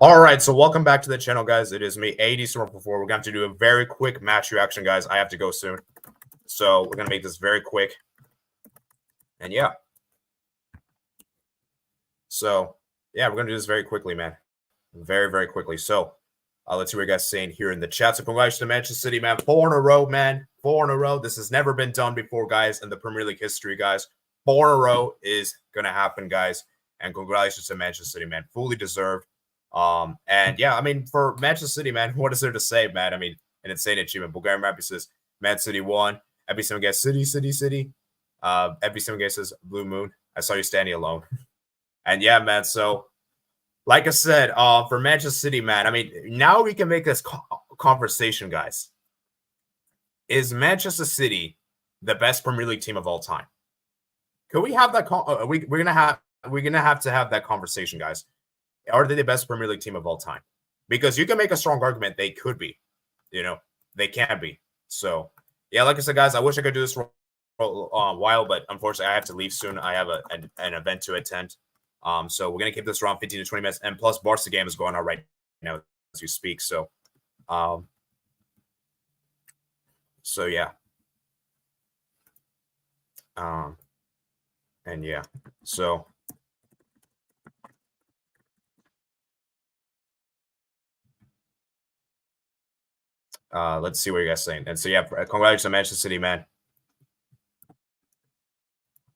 All right, so welcome back to the channel, guys. It is me, AD Storm. Before we're going to do a very quick match reaction, guys. I have to go soon, so we're gonna make this very quick. And yeah, we're gonna do this very quickly, man. Very quickly. So let's see what you guys saying here in the chat. So congratulations to Manchester City, man. 4 in a row, man. 4 in a row. This has never been done before, guys, in the Premier League history, guys. 4 in a row is gonna happen, guys. And congratulations to Manchester City, man. Fully deserved. And yeah, I mean, for Manchester City, man, what is there to say, man? I mean, an insane achievement. Bulgarian Rapper says Man City won. Every single guy, City. Every single guy says Blue Moon. I saw you standing alone. And yeah, man. So, like I said, for Manchester City, man, I mean, now we can make this conversation, guys. Is Manchester City the best Premier League team of all time? Could we have that? We're gonna have to have that conversation, guys. Are they the best Premier League team of all time? Because you can make a strong argument they could be. You know, they can be. So, yeah, like I said, guys, I wish I could do this for a while, but unfortunately, I have to leave soon. I have an event to attend. So we're going to keep this around 15 to 20 minutes. And plus, Barca game is going on right now as you speak. So, yeah. And yeah, so. Let's see what you guys saying. And so yeah, congratulations to Manchester City, man.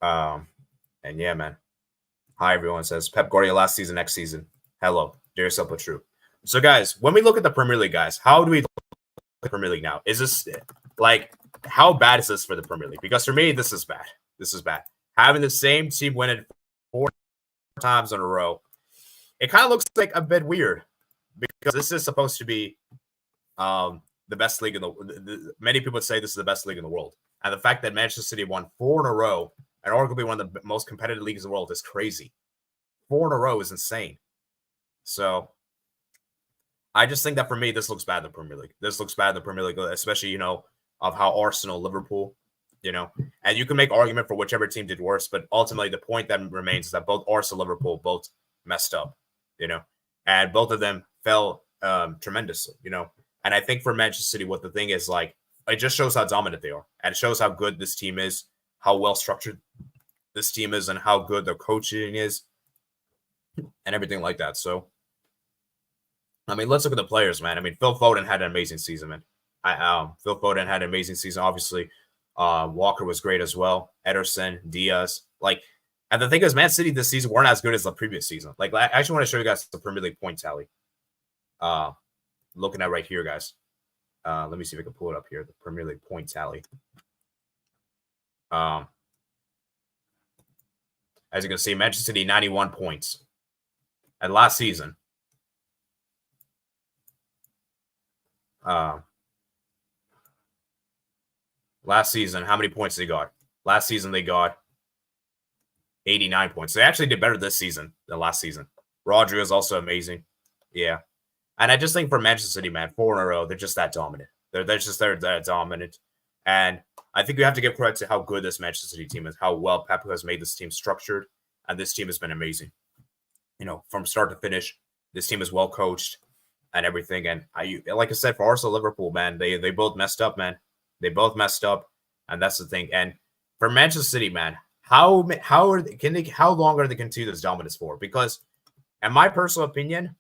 And yeah, man. Hi, everyone says Pep Guardiola last season, next season. Hello, dear yourself, but true. So, guys, when we look at the Premier League, guys, how do we look at the Premier League now? Is this like how bad is this for the Premier League? Because for me, this is bad. This is bad. Having the same team win it 4 times in a row, it kind of looks like a bit weird because this is supposed to be the best league in the many people would say this is the best league in the world. And the fact that Manchester City won 4 in a row and arguably one of the most competitive leagues in the world is crazy. 4 in a row is insane. So I just think that for me, this looks bad in the Premier League. This looks bad in the Premier League, especially, you know, of how Arsenal, Liverpool, you know, and you can make argument for whichever team did worse, but ultimately the point that remains is that both Arsenal, Liverpool, both messed up, you know, and both of them fell tremendously, you know. And I think for Manchester City, what the thing is, like, it just shows how dominant they are. And it shows how good this team is, how well-structured this team is, and how good their coaching is, and everything like that. So, I mean, let's look at the players, man. I mean, Phil Foden had an amazing season, man. Phil Foden had an amazing season, obviously. Walker was great as well. Ederson, Diaz. Like, and the thing is, Man City this season weren't as good as the previous season. Like, I actually want to show you guys the Premier League point tally. Looking at right here, guys. Let me see if I can pull it up here. The Premier League point tally. As you can see, Manchester City 91 points. And last season, how many points they got? Last season they got 89 points. They actually did better this season than last season. Rodri is also amazing. Yeah. And I just think for Manchester City, man, 4 in a row, they're just that dominant. They're that dominant. And I think we have to give credit to how good this Manchester City team is, how well Pep has made this team structured. And this team has been amazing. You know, from start to finish, this team is well coached and everything. And like I said, for Arsenal, Liverpool, man, they both messed up, man. They both messed up. And that's the thing. And for Manchester City, man, how long are they continue this dominance for? Because in my personal opinion,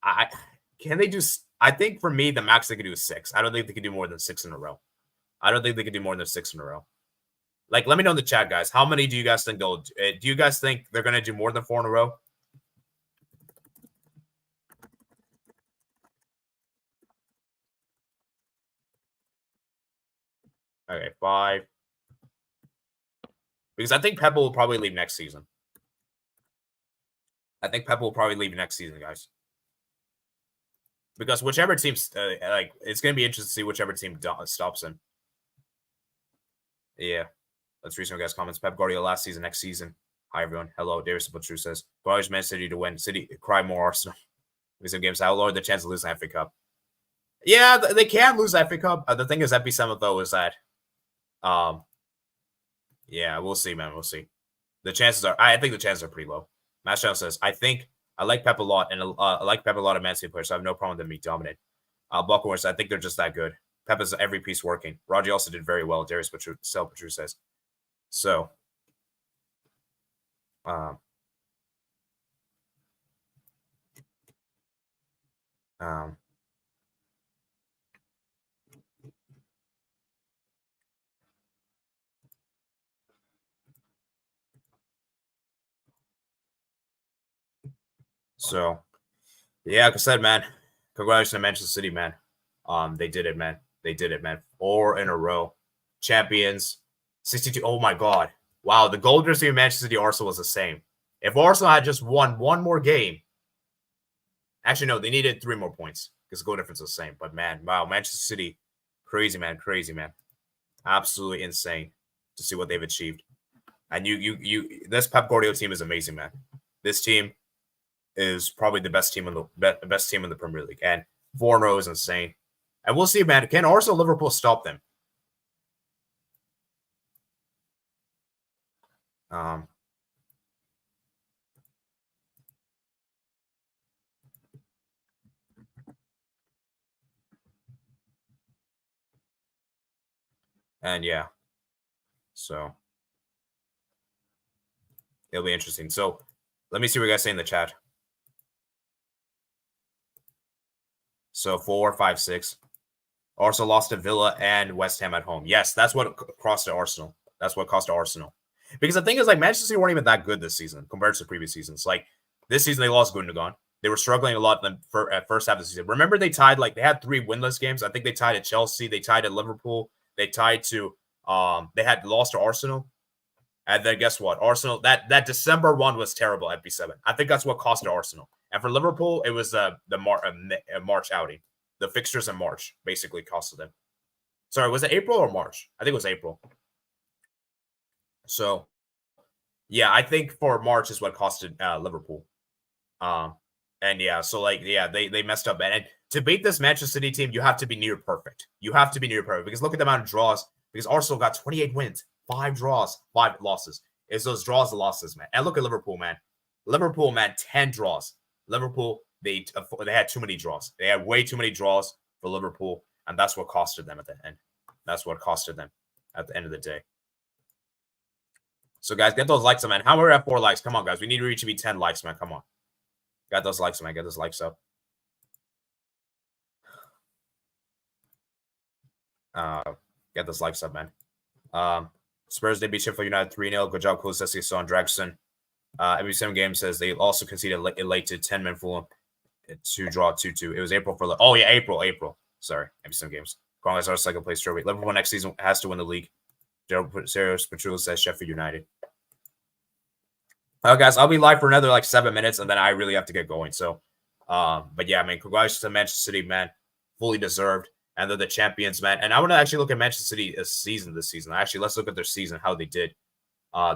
I think for me, the max they could do is 6. I don't think they could do more than 6 in a row. Like, let me know in the chat, guys. How many do you guys think they'll do? Do you guys think they're going to do more than 4 in a row? Okay, 5. Because I think Pep will probably leave next season. Guys. Because whichever team, it's going to be interesting to see whichever team stops him. Yeah. Let's read some guys' comments. Pep Guardiola last season, next season. Hi, everyone. Hello. Darius Butcher says, Guardiola Man City to win. City, cry more Arsenal. Some games, how low are the chance of losing the FA Cup? Yeah, they can lose the FA Cup. The thing is, FP7, though, is that, yeah, we'll see, man. We'll see. The chances are, I think the chances are pretty low. Master says, I think I like Pep a lot, and I like Pep a lot of Man City players, so I have no problem with them being dominant. Buccaneers, I think they're just that good. Pep is every piece working. Rodri also did very well, Darius Petru says. So, um, um, so yeah, like I said, man, congratulations to Manchester City, man. They did it, man. They did it, man. 4 in a row, champions, 62. Oh my God, wow! The goal difference between Manchester City and Arsenal was the same. If Arsenal had just won one more game, actually no, they needed 3 more points because the goal difference was the same. But man, wow, Manchester City, crazy, man, absolutely insane to see what they've achieved. And this Pep Guardiola team is amazing, man. This team is probably the best team in the Premier League, and 4 in a row is insane. And we'll see, man. Can Arsenal, Liverpool stop them? And yeah, so it'll be interesting. So let me see what you guys say in the chat. So 4, 5, 6. Arsenal lost to Villa and West Ham at home. Yes, that's what cost to Arsenal. That's what cost to Arsenal. Because the thing is, like, Manchester City weren't even that good this season compared to previous seasons. Like, this season they lost Gundogan. They were struggling a lot at first half of the season. Remember, they tied, like, they had 3 winless games. I think they tied at Chelsea. They tied at Liverpool. They tied to, they had lost to Arsenal. And then guess what? Arsenal, that December one was terrible at B7. I think that's what cost to Arsenal. And for Liverpool, it was the March outing. The fixtures in March basically costed them. Sorry, was it April or March? I think it was April. So, yeah, I think for March is what costed Liverpool. And yeah, so like, yeah, they messed up. And to beat this Manchester City team, you have to be near perfect. You have to be near perfect because look at the amount of draws. Because Arsenal got 28 wins, 5 draws, 5 losses. It's those draws and losses, man. And look at Liverpool, man. Liverpool, man, 10 draws. Liverpool, they had too many draws. They had way too many draws for Liverpool, and that's what costed them at the end. That's what costed them at the end of the day. So, guys, get those likes up, man. How are we at 4 likes? Come on, guys. We need to reach 10 likes, man. Come on. Got those likes, man. Get those likes up. Get those likes up, man. Spurs, they beat Sheffield United 3-0. Good job, Kulusevski, Son, Dragson. Every 7 game says they also conceded late to 10-man Fulham to draw 2-2. It was April for April. Sorry, every 7 games. Congress our second place trophy. Liverpool next season has to win the league. Darius Petru says Sheffield United. Guys, I'll be live for another like 7 minutes, and then I really have to get going. So, but yeah, I mean, congratulations to Manchester City, man. Fully deserved. And they're the champions, man. And I want to actually look at Manchester City this season. Actually, let's look at their season, how they did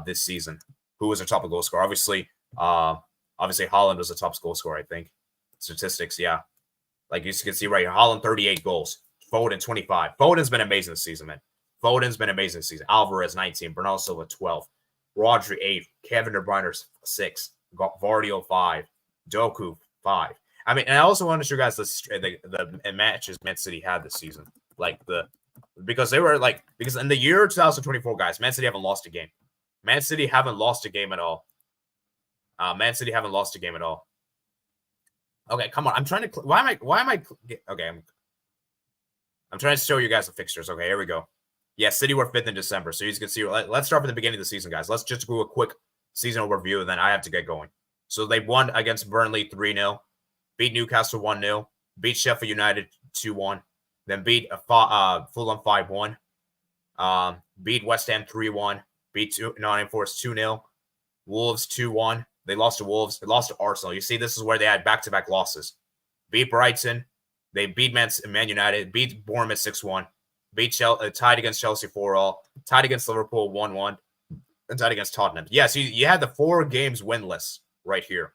this season. Who was their top goal scorer? Obviously, Haaland was the top goal scorer, I think. Statistics, yeah. Like you can see right here, Haaland 38 goals. Foden 25. Foden's been amazing this season, man. Alvarez 19. Bernardo Silva 12. Rodri 8. Kevin De Bruyne 6. Vardio 5. Doku 5. I mean, and I also want to show you guys the matches Man City had this season. Because in the year 2024, guys, Man City haven't lost a game. Man City haven't lost a game at all. Okay, come on. I'm trying to. Why am I? Okay, I'm trying to show you guys the fixtures. Okay, here we go. Yeah, City were 5th in December, so you can see. Let's start from the beginning of the season, guys. Let's just do a quick season overview, and then I have to get going. So they won against Burnley 3-0. Beat Newcastle 1-0, beat Sheffield United 2-1, then beat Fulham 5-1, beat West Ham 3-1, beat Nottingham Forest 2-0, Wolves 2-1. They lost to Wolves. They lost to Arsenal. You see, this is where they had back-to-back losses. Beat Brighton. They beat Man United, beat Bournemouth 6-1, tied against Chelsea 4-4, tied against Liverpool 1-1, and tied against Tottenham. Yeah, so you had the 4 games winless right here.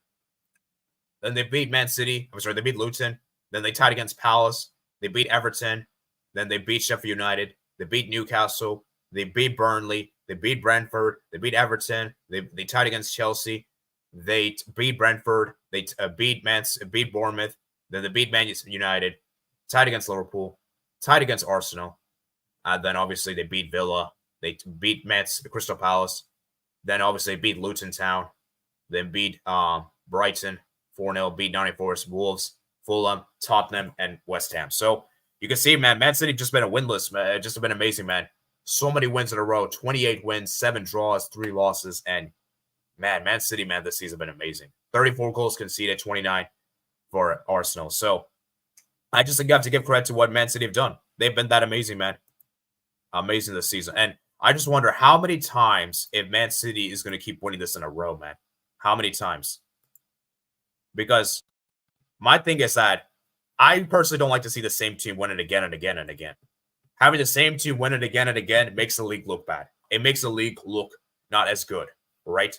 Then they beat Man City. They beat Luton. Then they tied against Palace. They beat Everton. Then they beat Sheffield United. They beat Newcastle. They beat Burnley. They beat Brentford. They beat Everton. They tied against Chelsea. They beat Brentford. They beat Bournemouth. Then they beat Man United. Tied against Liverpool. Tied against Arsenal. Then obviously they beat Villa. They beat Crystal Palace. Then obviously they beat Luton Town. Then beat Brighton 4-0. Beat Nottingham Forest, Wolves, Fulham, Tottenham, and West Ham. So you can see, man, Man City just been a winless. Just been amazing, man. So many wins in a row. 28 wins, 7 draws, 3 losses. And, Man City, this season has been amazing. 34 goals conceded, 29 for Arsenal. So I just think I have to give credit to what Man City have done. They've been that amazing, man. Amazing this season. And I just wonder how many times if Man City is going to keep winning this in a row, man. How many times? Because my thing is that I personally don't like to see the same team win it again and again and again. Having the same team win it again and again makes the league look bad. It makes the league look not as good, right?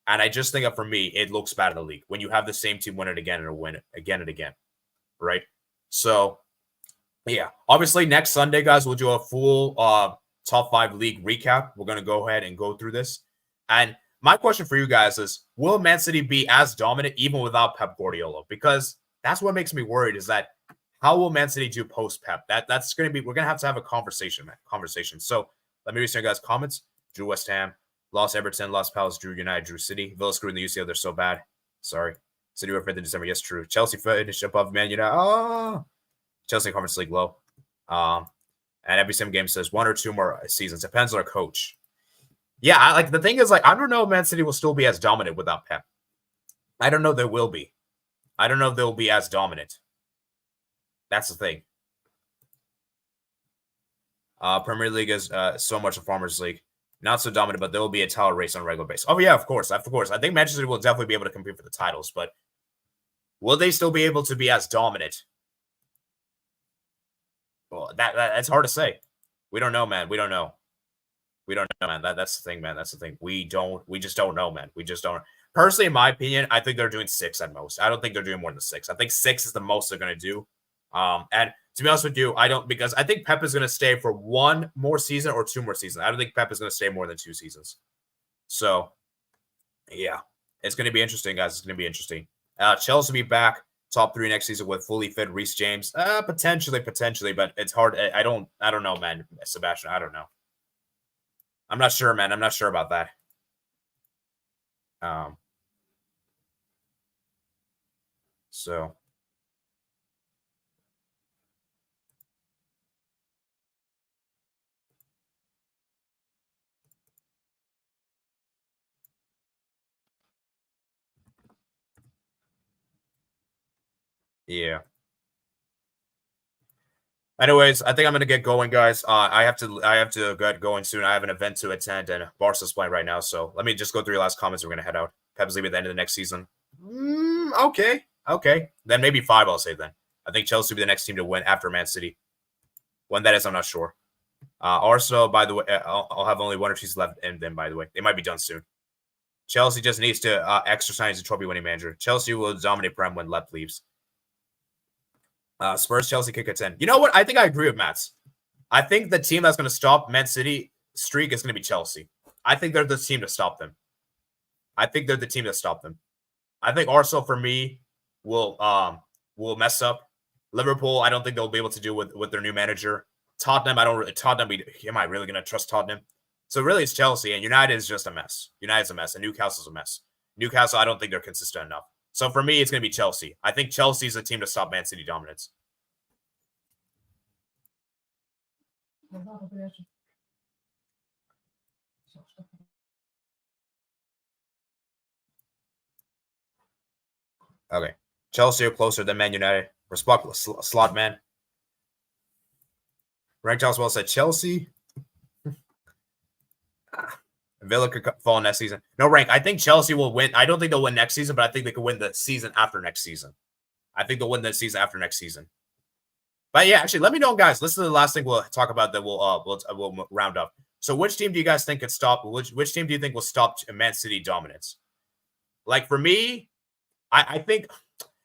And I just think that for me, it looks bad in the league when you have the same team win it again and win it again and again, right? So, yeah. Obviously, next Sunday, guys, we'll do a full top 5 league recap. We're going to go ahead and go through this. And my question for you guys is, will Man City be as dominant even without Pep Guardiola? Because that's what makes me worried is that how will Man City do post-Pep? That's going to be, we're going to have a conversation, man. So let me read some guys' comments. Drew West Ham, lost Everton, lost Palace, Drew United, Drew City. Villa screwed in the UCL. They're so bad. Sorry. City were 5th in December. Yes, true. Chelsea finished above Man United. Oh, Chelsea Conference League low. And every sim game says 1 or 2 more seasons. Depends on our coach. Yeah, the thing is, I don't know if Man City will still be as dominant without Pep. I don't know if they will be. I don't know if they'll be as dominant. That's the thing. Premier League is so much a Farmers League. Not so dominant, but there will be a title race on a regular basis. Oh, yeah, of course. I think Manchester City will definitely be able to compete for the titles, but will they still be able to be as dominant? Well, that's hard to say. We don't know, man. We don't know, man. That's the thing, man. That's the thing. We just don't know, man. We just don't. Personally, in my opinion, I think they're doing 6 at most. I don't think they're doing more than 6. I think 6 is the most they're going to do. And to be honest with you, I don't, because I think Pep is going to stay for 1 more season or 2 more seasons. I don't think Pep is going to stay more than 2 seasons. So, yeah, it's going to be interesting, guys. It's going to be interesting. Chelsea will be back top 3 next season with fully fit Reece James. Potentially, but it's hard. I don't know, man. Sebastian, I don't know. I'm not sure, man. I'm not sure about that. So. Yeah. Anyways, I think I'm gonna get going, guys. I have to get going soon. I have an event to attend, and Barca's playing right now. So let me just go through your last comments. We're gonna head out. Pep's leaving at the end of the next season. Okay. Then maybe 5. I'll say then. I think Chelsea will be the next team to win after Man City. When that is, I'm not sure. Arsenal, by the way, I'll have only 1 or 2 seasons left, and then by the way, they might be done soon. Chelsea just needs to exercise the trophy-winning manager. Chelsea will dominate Prem when Lep leaves. Spurs, Chelsea kick at 10. You know what? I think I agree with Mats. I think the team that's going to stop Man City streak is going to be Chelsea. I think they're the team to stop them. I think Arsenal, for me, will mess up. Liverpool, I don't think they'll be able to do with their new manager. Tottenham, am I really going to trust Tottenham? So really it's Chelsea, and United is just a mess. United's a mess, and Newcastle's a mess. Newcastle, I don't think they're consistent enough. So for me, it's going to be Chelsea. I think Chelsea is a team to stop Man City dominance. Okay. Chelsea are closer than Man United. Respect slot man. Rank Charles Well said Chelsea. Villa could fall next season. No, Rank. I think Chelsea will win. I don't think they'll win next season, but I think they could win the season after next season. I think they'll win the season after next season. But yeah, actually, let me know, guys. Listen to the last thing we'll talk about that we'll round up. So, which team do you guys think could stop? Which team do you think will stop Man City dominance? Like for me, I think.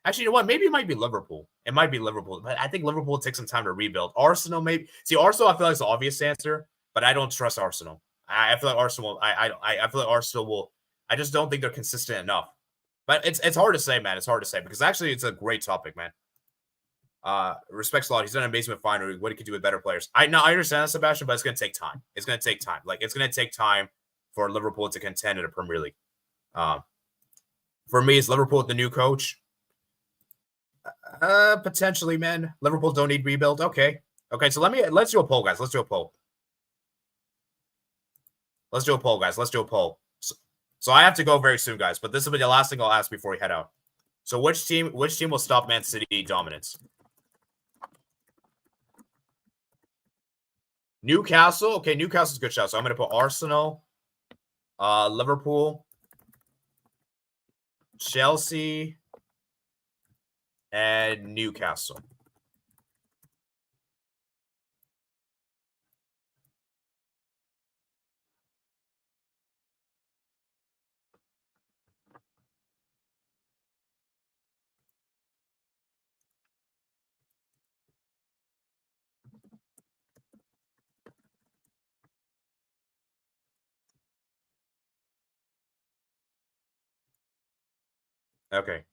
Actually, you know what? Maybe it might be Liverpool. It might be Liverpool, but I think Liverpool will take some time to rebuild. Arsenal, maybe. See, Arsenal, I feel like is the obvious answer, but I don't trust Arsenal. I feel like Arsenal will. I feel like Arsenal will. I just don't think they're consistent enough. But it's hard to say, man. It's hard to say because actually it's a great topic, man. Respects a lot. He's done amazing with Finery. What he could do with better players. I understand that, Sebastian, but it's gonna take time. It's gonna take time. Like it's gonna take time for Liverpool to contend in a Premier League. For me, it's Liverpool with the new coach. Potentially, man. Liverpool don't need rebuild. Okay. So let's do a poll, guys. Let's do a poll. So I have to go very soon, guys. But this will be the last thing I'll ask before we head out. So which team will stop Man City dominance? Newcastle. Okay, Newcastle's a good shot. So I'm going to put Arsenal, Liverpool, Chelsea, and Newcastle. Okay.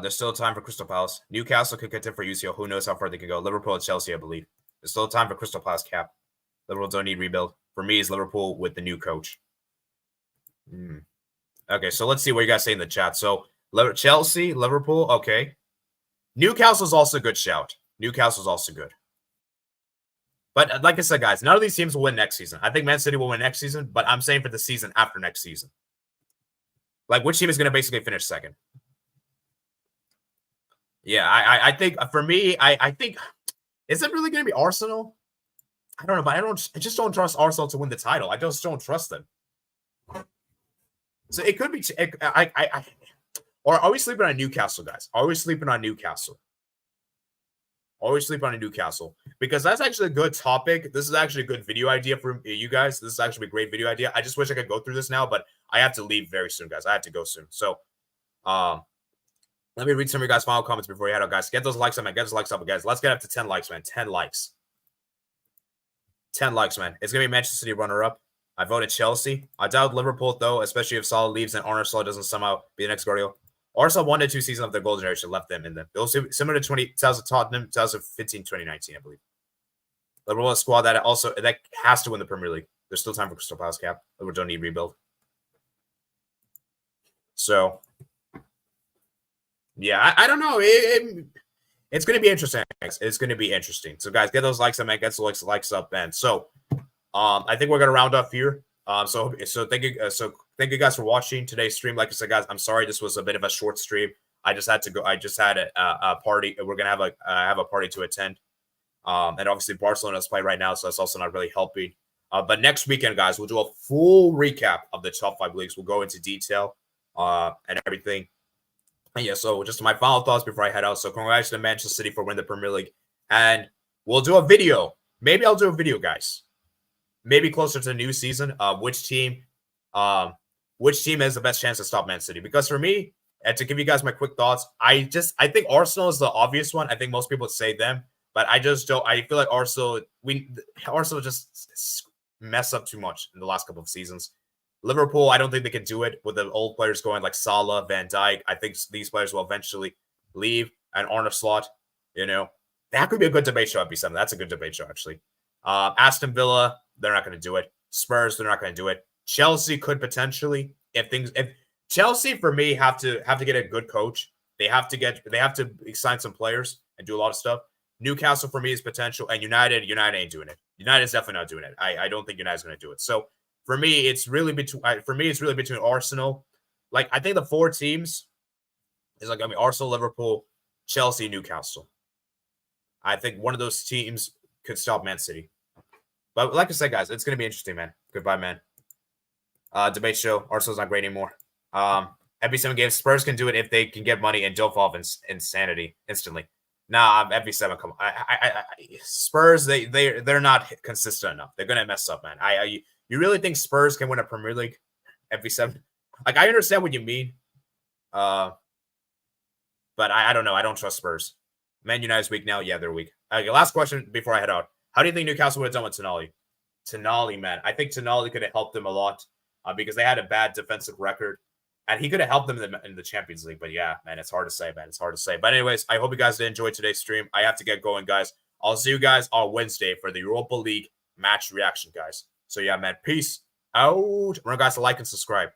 There's still time for Crystal Palace. Newcastle could contend for UCL. Who knows how far they can go? Liverpool and Chelsea, I believe. There's still time for Crystal Palace cap. Liverpool don't need rebuild. For me, it's Liverpool with the new coach. Okay, so let's see what you guys say in the chat. So Chelsea, Liverpool, okay. Newcastle's also a good shout. Newcastle's also good. But like I said, guys, none of these teams will win next season. I think Man City will win next season, but I'm saying for the season after next season. Like, which team is going to basically finish second? Yeah, I think for me, I think is it really going to be Arsenal? I don't know, but I just don't trust Arsenal to win the title. I just don't trust them. So it could be. Or are we sleeping on Newcastle, guys? Are we sleeping on Newcastle? Always sleep on a Newcastle because that's actually a good topic. This is actually a good video idea for you guys. This is actually a great video idea. I just wish I could go through this now, but I have to leave very soon, guys. I have to go soon. So, let me read some of your guys' final comments before you head out, guys. Get those likes up, man. Get those likes up, guys. Let's get up to 10 likes, man. 10 likes. 10 likes, man. It's going to be Manchester City runner-up. I voted Chelsea. I doubt Liverpool, though, especially if Salah leaves and Arne Slot doesn't somehow be the next Guardiola. Arsenal 1 to 2 seasons of their golden generation left them in them. It was similar to 20,000 Tottenham, 2015, 2019, I believe. Liverpool a squad that has to win the Premier League. There's still time for Crystal Palace cap. Liverpool don't need rebuild. So, yeah, I don't know. It's going to be interesting. It's going to be interesting. So, guys, get those likes up, man. Get those likes up, man. So, I think we're going to round up here. So thank you. Thank you guys for watching today's stream. Like I said, guys, I'm sorry this was a bit of a short stream. I just had to go. I just had a party. We're gonna have a party to attend. And obviously Barcelona's playing right now, so that's also not really helping. But next weekend, guys, we'll do a full recap of the top 5 leagues. We'll go into detail and everything. And yeah, so just my final thoughts before I head out. So congratulations to Manchester City for winning the Premier League, and we'll do a video. Maybe I'll do a video, guys. Maybe closer to the new season. Which team has the best chance to stop Man City? Because for me, and to give you guys my quick thoughts, I think Arsenal is the obvious one. I think most people would say them, but I just don't. I feel like Arsenal just mess up too much in the last couple of seasons. Liverpool, I don't think they can do it with the old players going like Salah, Van Dijk. I think these players will eventually leave, and Arne Slot, that could be a good debate show at B7. That's a good debate show, actually. Aston Villa, they're not going to do it. Spurs, they're not going to do it. Chelsea could potentially, if Chelsea for me have to get a good coach. They have to sign some players and do a lot of stuff. Newcastle for me is potential, and United ain't doing it. United's definitely not doing it. I don't think United's going to do it. So for me, it's really between Arsenal. Like I think the 4 teams is Arsenal, Liverpool, Chelsea, Newcastle. I think one of those teams could stop Man City. But like I said, guys, it's going to be interesting, man. Goodbye, man. Debate show. Arsenal's not great anymore. Every 7 games, Spurs can do it if they can get money and don't fall insanity instantly. Nah, every 7. Come on. Spurs, they're not consistent enough. They're gonna mess up, man. You really think Spurs can win a Premier League every 7? Like I understand what you mean, but I don't know. I don't trust Spurs. Man United's weak now. Yeah, they're weak. Okay, last question before I head out. How do you think Newcastle would have done with Tonali? Tonali, man. I think Tonali could have helped them a lot because they had a bad defensive record. And he could have helped them in the Champions League. But yeah, man, it's hard to say, man. It's hard to say. But anyways, I hope you guys did enjoy today's stream. I have to get going, guys. I'll see you guys on Wednesday for the Europa League match reaction, guys. So yeah, man, peace out. Remember, guys, to like and subscribe.